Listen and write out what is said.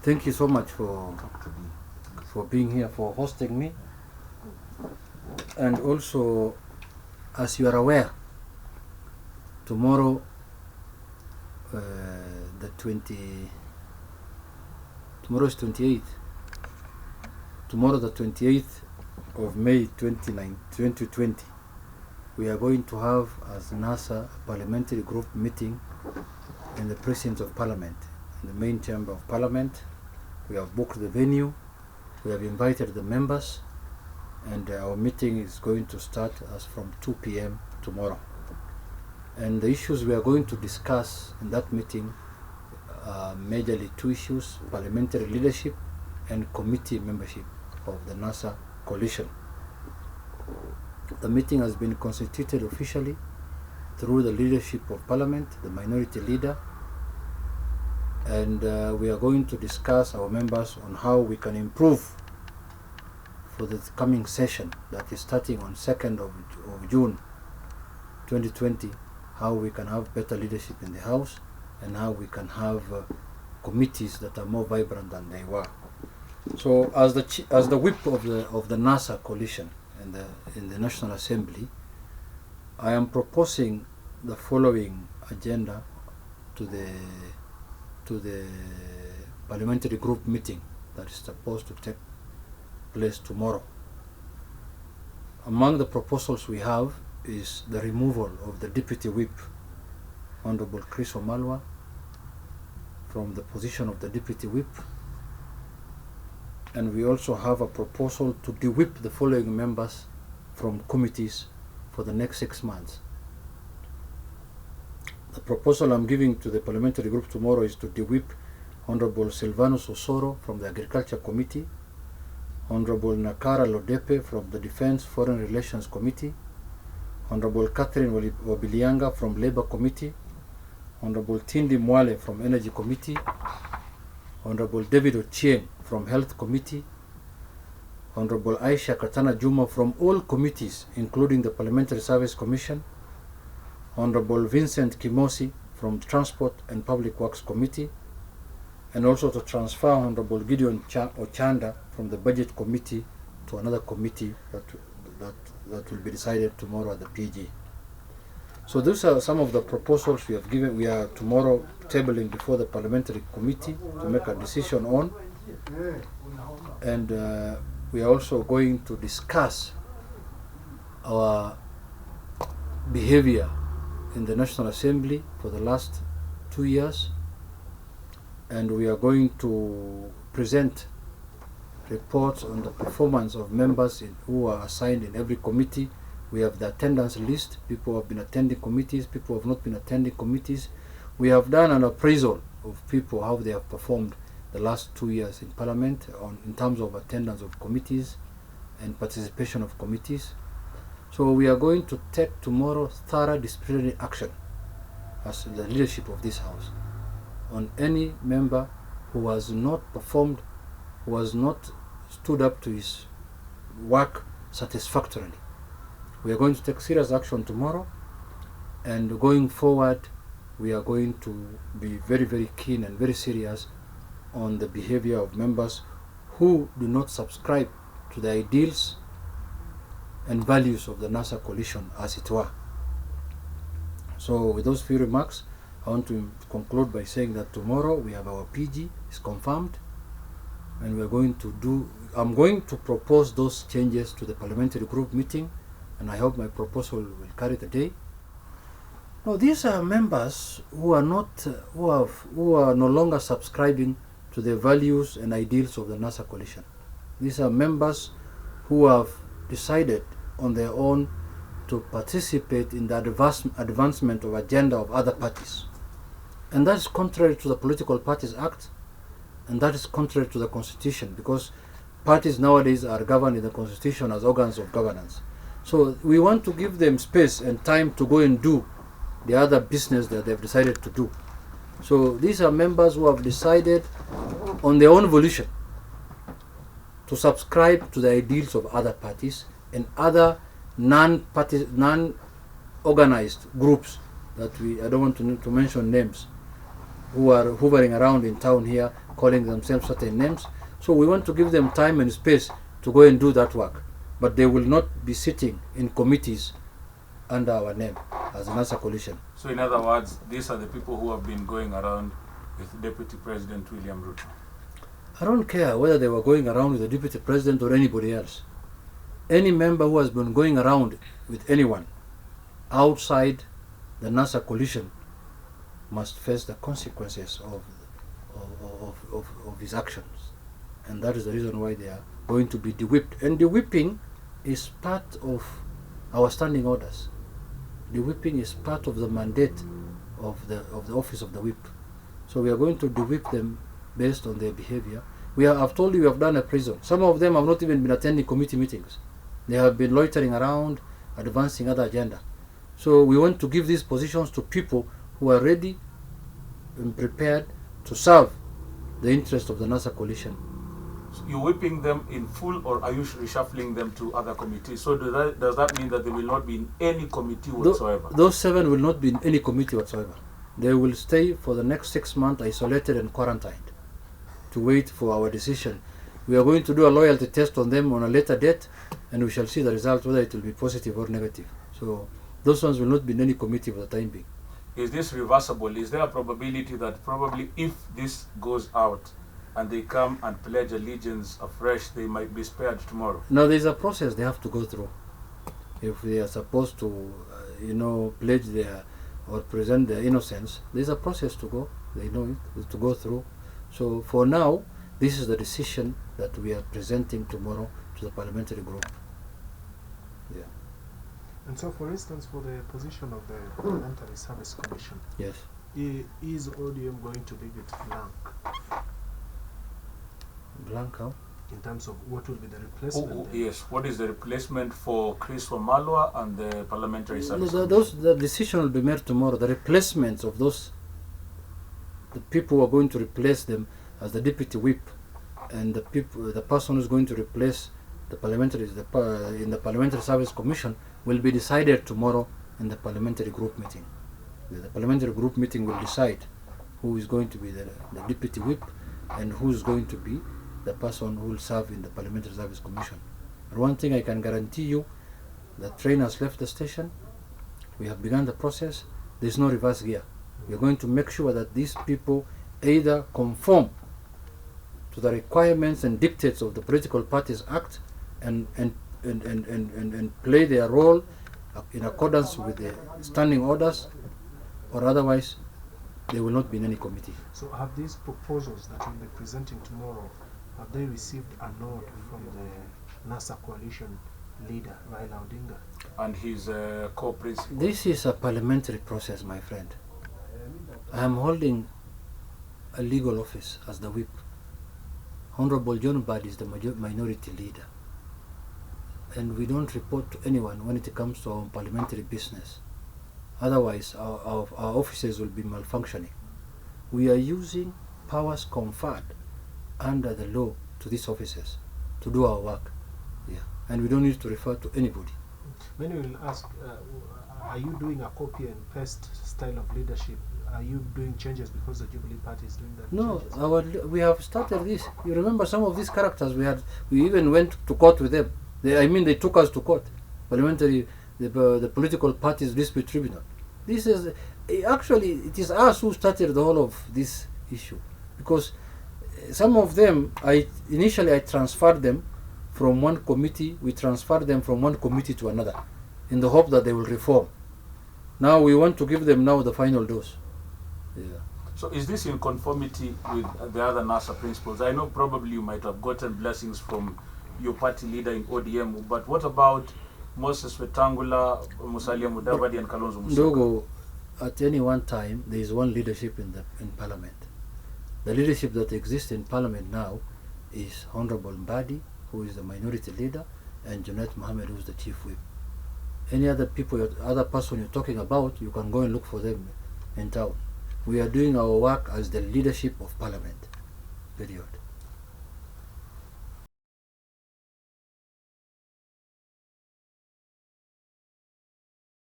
Thank you so much for being here, for hosting me. And also, as you are aware, tomorrow, tomorrow is 28th. Tomorrow, the 28th of May 2020, we are going to have, as NASA, a parliamentary group meeting in the Precincts of Parliament, in the main chamber of Parliament. We have booked the venue, we have invited the members, and our meeting is going to start as from 2 p.m. tomorrow. And the issues we are going to discuss in that meeting are majorly two issues: parliamentary leadership and committee membership of the NASA coalition. The meeting has been constituted officially through the leadership of Parliament, the minority leader, and we are going to discuss, our members, on how we can improve for the coming session that is starting on 2nd of June 2020, how we can have better leadership in the House and how we can have committees that are more vibrant than they were. So as the whip of the NASA coalition in the National Assembly, I am proposing the following agenda to the parliamentary group meeting that is supposed to take place tomorrow. Among the proposals we have is the removal of the Deputy Whip, Honorable Chris Wamalwa, from the position of the Deputy Whip. And we also have a proposal to de-whip the following members from committees for the next 6 months. The proposal I'm giving to the parliamentary group tomorrow is to de-whip Honorable Silvanus Osoro from the Agriculture Committee, Honorable Nakara Lodepe from the Defense Foreign Relations Committee, Honorable Catherine Wabilianga from Labour Committee, Honorable Tindi Mwale from Energy Committee, Honorable David Ochieng from Health Committee, Honorable Aisha Jumwa from all committees, including the Parliamentary Service Commission, Honorable Vincent Kimosi from Transport and Public Works Committee, and also to transfer Honorable Gideon Ochanda from the Budget Committee to another committee that will be decided tomorrow at the PG. So those are some of the proposals we have given. We are tomorrow tabling before the parliamentary committee to make a decision on, and we are also going to discuss our behavior in the National Assembly for the last 2 years, and we are going to present reports on the performance of members who are assigned in every committee. We have the attendance list, people who have been attending committees, people who have not been attending committees. We have done an appraisal of people, how they have performed the last 2 years in Parliament in terms of attendance of committees and participation of committees. So we are going to take tomorrow thorough disciplinary action as the leadership of this House on any member who has not performed, who has not stood up to his work satisfactorily. We are going to take serious action tomorrow, and going forward we are going to be very, very keen and very serious on the behavior of members who do not subscribe to the ideals and values of the NASA coalition, as it were. So with those few remarks, I want to conclude by saying that tomorrow we have our PG, is confirmed, and we are going to I'm going to propose those changes to the parliamentary group meeting, and I hope my proposal will carry the day. Now, these are members who are no longer subscribing to the values and ideals of the NASA coalition. These are members who have decided on their own to participate in the advancement of agenda of other parties. And that is contrary to the Political Parties Act, and that is contrary to the Constitution, because parties nowadays are governed in the Constitution as organs of governance. So we want to give them space and time to go and do the other business that they've decided to do. So these are members who have decided on their own volition to subscribe to the ideals of other parties and other non-organized groups that I don't want to mention names, who are hovering around in town here calling themselves certain names. So we want to give them time and space to go and do that work. But they will not be sitting in committees under our name as a NASA coalition. So in other words, these are the people who have been going around with Deputy President William Ruto. I don't care whether they were going around with the Deputy President or anybody else. Any member who has been going around with anyone outside the NASA coalition must face the consequences of his actions. And that is the reason why they are going to be de-whipped. And de-whipping is part of our standing orders. De-whipping is part of the mandate of the office of the whip. So we are going to de-whip them based on their behavior. I've told you we have done a prison. Some of them have not even been attending committee meetings. They have been loitering around, advancing other agenda. So we want to give these positions to people who are ready and prepared to serve the interest of the NASA coalition. So you're whipping them in full, or are you reshuffling them to other committees? So does that mean that they will not be in any committee whatsoever? Those 7 will not be in any committee whatsoever. They will stay for the next 6 months isolated and quarantined to wait for our decision. We are going to do a loyalty test on them on a later date, and we shall see the result, whether it will be positive or negative. So those ones will not be in any committee for the time being. Is this reversible? Is there a probability that probably if this goes out and they come and pledge allegiance afresh, they might be spared tomorrow? No, there's a process they have to go through. If they are supposed to, pledge their or present their innocence, there's a process to go. They know it, to go through. So for now, this is the decision that we are presenting tomorrow to the parliamentary group. Yeah. And so, for instance, for the position of the Parliamentary Service Commission, yes, is ODM going to leave it blank? Blank how? In terms of what will be the replacement? Yes, what is the replacement for Chris Wamalwa and the Parliamentary Service Commission? The decision will be made tomorrow. The replacements of the people who are going to replace them as the deputy whip, and the person who's going to replace the in the Parliamentary Service Commission will be decided tomorrow in the parliamentary group meeting. The parliamentary group meeting will decide who is going to be the deputy whip and who is going to be the person who will serve in the Parliamentary Service Commission. But one thing I can guarantee you, the train has left the station. We have begun the process. There is no reverse gear. We are going to make sure that these people either conform to the requirements and dictates of the Political Parties Act and play their role in accordance with the standing orders, or otherwise they will not be in any committee. So have these proposals that you'll be presenting tomorrow, have they received a nod from the NASA coalition leader, Raila Odinga? And his co-principal? This is a parliamentary process, my friend. I am holding a legal office as the whip. Honorable John Bad is the minority leader. And we don't report to anyone when it comes to our parliamentary business. Otherwise, our offices will be malfunctioning. We are using powers conferred under the law to these offices to do our work. Yeah. And we don't need to refer to anybody. Many will ask, are you doing a copy and paste style of leadership? Are you doing changes because the Jubilee Party is doing that? No, we have started this. You remember some of these characters we even went to court with them. They took us to court. The political parties dispute tribunal. This is actually, it is us who started the whole of this issue, because some of them initially I transferred them from one committee. We transferred them from one committee to another in the hope that they will reform. Now we want to give them now the final dose. Yeah. So is this in conformity with the other NASA principles? I know probably you might have gotten blessings from your party leader in ODM, but what about Moses Wetangula, Musalia Mudavadi, and Kalonzo Musyoka? Ndogo, at any one time, there is one leadership in Parliament. The leadership that exists in Parliament now is Honorable Mbadi, who is the minority leader, and Junet Mohammed, who is the chief whip. Any other person you're talking about, you can go and look for them in town. We are doing our work as the leadership of Parliament. Period.